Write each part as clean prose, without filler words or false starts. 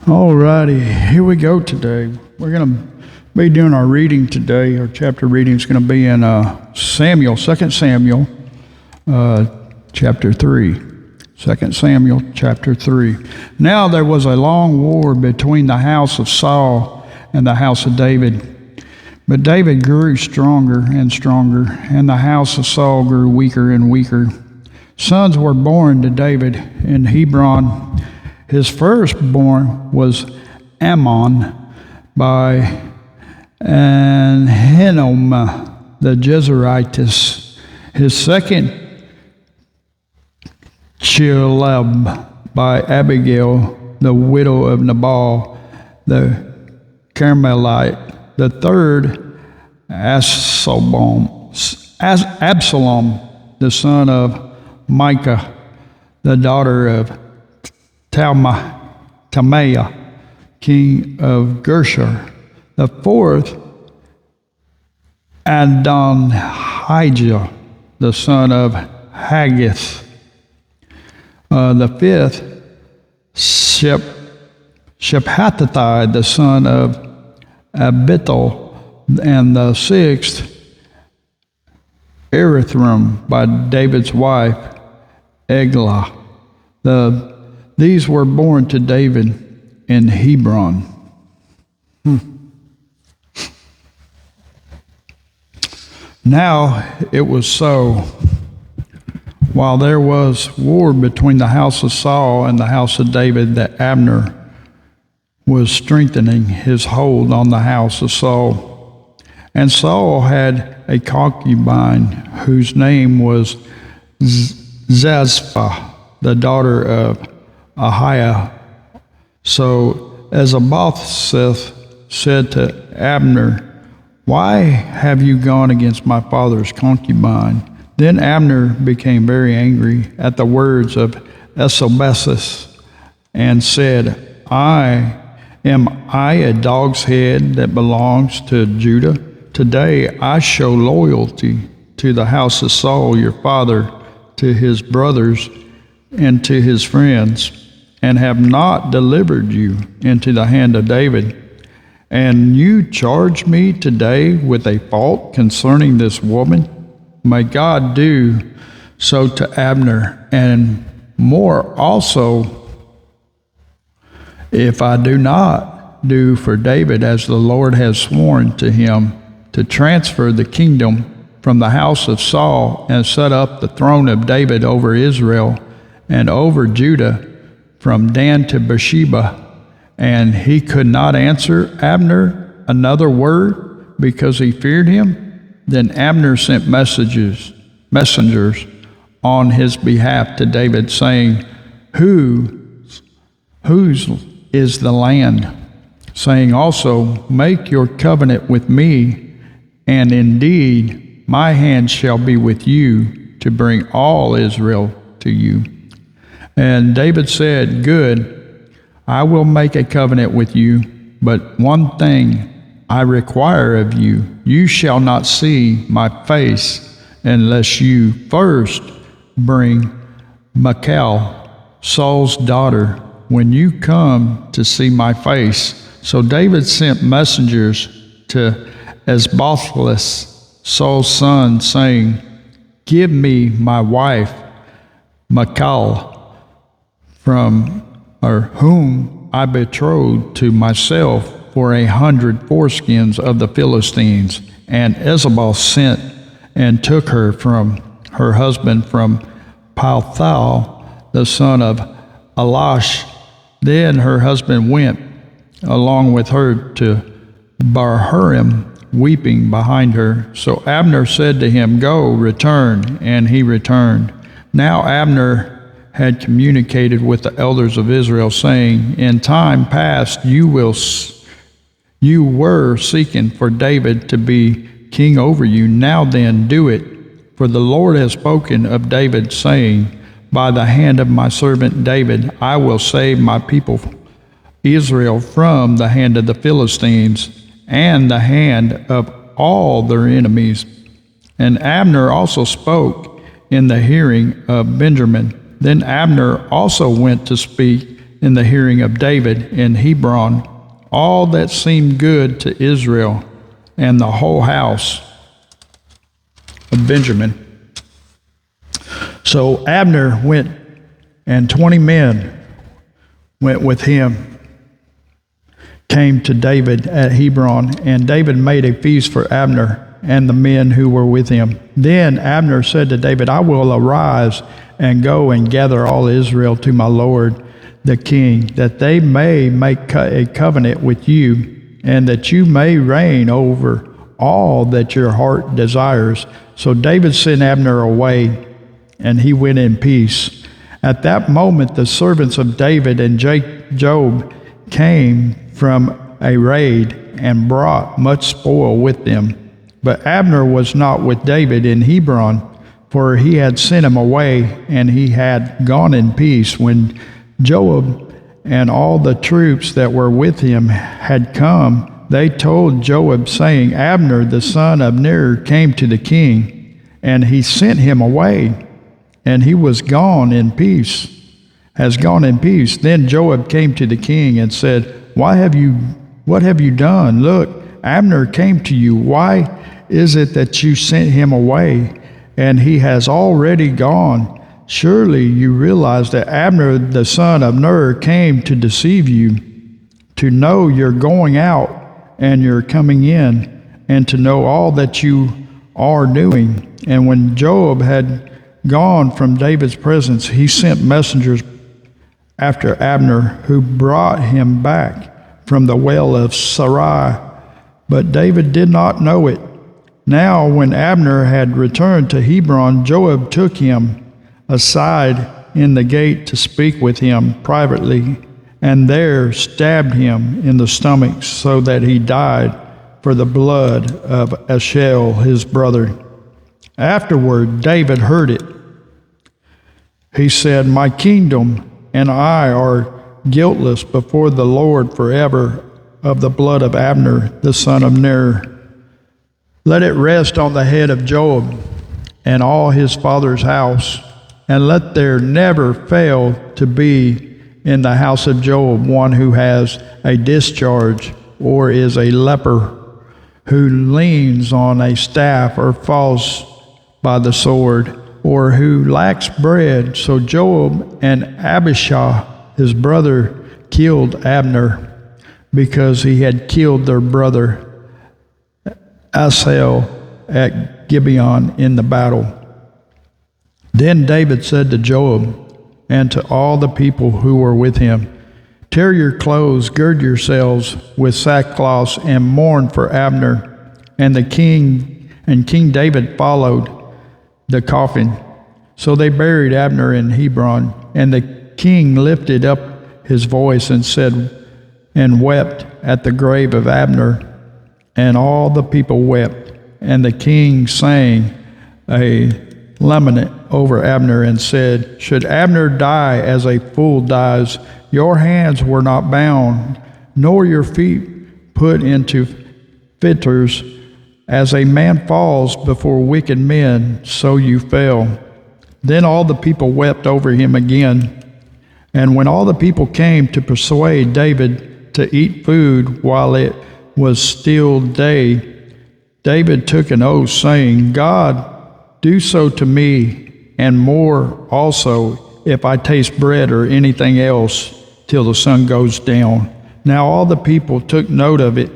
Alrighty, here we go today. We're going to be doing our reading today. Our chapter reading is going to be in 2 Samuel, chapter 3. 2 Samuel, chapter 3. Now there was a long war between the house of Saul and the house of David. But David grew stronger and stronger, and the house of Saul grew weaker and weaker. Sons were born to David in Hebron. His firstborn was Ammon by Ahinoam the Jezreelitess. His second, Chileab by Abigail, the widow of Nabal the Carmelite. The third, Absalom, the son of Micah, the daughter of Talmaiah, king of Geshur. The fourth, Adonijah, the son of Haggith. The fifth, Shephathathai, the son of Abital. And the sixth, Erithram, by David's wife, Eglah. These were born to David in Hebron. Now it was so, while there was war between the house of Saul and the house of David, that Abner was strengthening his hold on the house of Saul. And Saul had a concubine whose name was Zazpah, the daughter of Ahiah. So Isbosheth said to Abner, "Why have you gone against my father's concubine?" Then Abner became very angry at the words of Isbosheth and said, Am I a dog's head that belongs to Judah? Today I show loyalty to the house of Saul your father, to his brothers, and to his friends, and have not delivered you into the hand of David. And you charge me today with a fault concerning this woman? May God do so to Abner, and more also, if I do not do for David as the Lord has sworn to him, to transfer the kingdom from the house of Saul and set up the throne of David over Israel and over Judah from Dan to Beersheba. And he could not answer Abner another word because he feared him. Then Abner sent messengers on his behalf to David, saying, Whose is the land? Saying also, Make your covenant with me, and indeed my hand shall be with you to bring all Israel to you. And David said, Good, I will make a covenant with you, but one thing I require of you, you shall not see my face unless you first bring Michal, Saul's daughter, when you come to see my face. So David sent messengers to Isbosheth, Saul's son, saying, Give me my wife, Michal, from whom I betrothed to myself for 100 foreskins of the Philistines. And Isabel sent and took her from her husband from Palthal, the son of Elash. Then her husband went along with her to Bahurim, weeping behind her. So Abner said to him, Go, return. And he returned. Now Abner had communicated with the elders of Israel, saying, In time past you were seeking for David to be king over you. Now then, do it. For the Lord has spoken of David, saying, By the hand of my servant David, I will save my people Israel from the hand of the Philistines and the hand of all their enemies. And Abner also spoke in the hearing of Benjamin. Then Abner also went to speak in the hearing of David in Hebron all that seemed good to Israel and the whole house of Benjamin. So Abner went, and 20 men went with him, came to David at Hebron, and David made a feast for Abner and the men who were with him. Then Abner said to David, I will arise and go and gather all Israel to my lord the king, that they may make a covenant with you, and that you may reign over all that your heart desires. So David sent Abner away, and he went in peace. At that moment the servants of David and Joab came from a raid and brought much spoil with them. But Abner was not with David in Hebron, for he had sent him away, and he had gone in peace. When Joab and all the troops that were with him had come, they told Joab, saying, Abner the son of Ner came to the king, and he sent him away, and he was gone in peace, has gone in peace. Then Joab came to the king and said, what have you done? Look, Abner came to you. Why is it that you sent him away, and he has already gone? Surely you realize that Abner the son of Ner came to deceive you, to know you're going out and you're coming in, and to know all that you are doing. And when Joab had gone from David's presence, he sent messengers after Abner, who brought him back from the well of Sarai. But David did not know it. Now when Abner had returned to Hebron, Joab took him aside in the gate to speak with him privately, and there stabbed him in the stomach, so that he died for the blood of Ashel his brother. Afterward David heard it. He said, my kingdom and I are guiltless before the Lord forever of the blood of Abner the son of Ner. Let it rest on the head of Joab and all his father's house, and let there never fail to be in the house of Joab one who has a discharge, or is a leper, who leans on a staff or falls by the sword, or who lacks bread. So Joab and Abishai his brother killed Abner, because he had killed their brother Asahel at Gibeon in the battle. Then David said to Joab and to all the people who were with him, tear your clothes, gird yourselves with sackcloths, and mourn for Abner. And King David followed the coffin. So they buried Abner in Hebron, and the king lifted up his voice and said, and wept at the grave of Abner, and all the people wept. And the king sang a lament over Abner and said, should Abner die as a fool dies? Your hands were not bound, nor your feet put into fetters. As a man falls before wicked men, so you fell. Then all the people wept over him again. And when all the people came to persuade David to eat food while it was still day, David took an oath, saying, God, do so to me, and more also, if I taste bread or anything else till the sun goes down. Now all the people took note of it,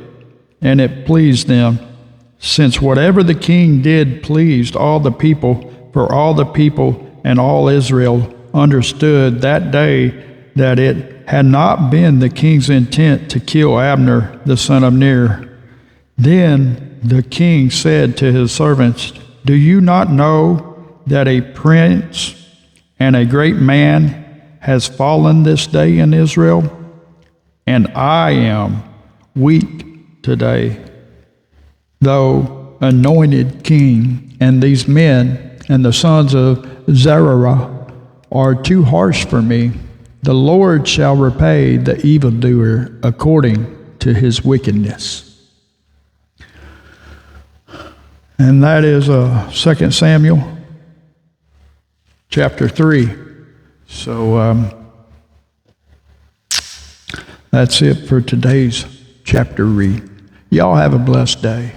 and it pleased them, since whatever the king did pleased all the people, for all the people and all Israel understood that day that it had not been the king's intent to kill Abner the son of Ner. Then the king said to his servants, do you not know that a prince and a great man has fallen this day in Israel? And I am weak today, though anointed king, and these men and the sons of Zeruiah are too harsh for me. The Lord shall repay the evildoer according to his wickedness. And that is 2 Samuel chapter 3. So That's it for today's chapter read. Y'all have a blessed day.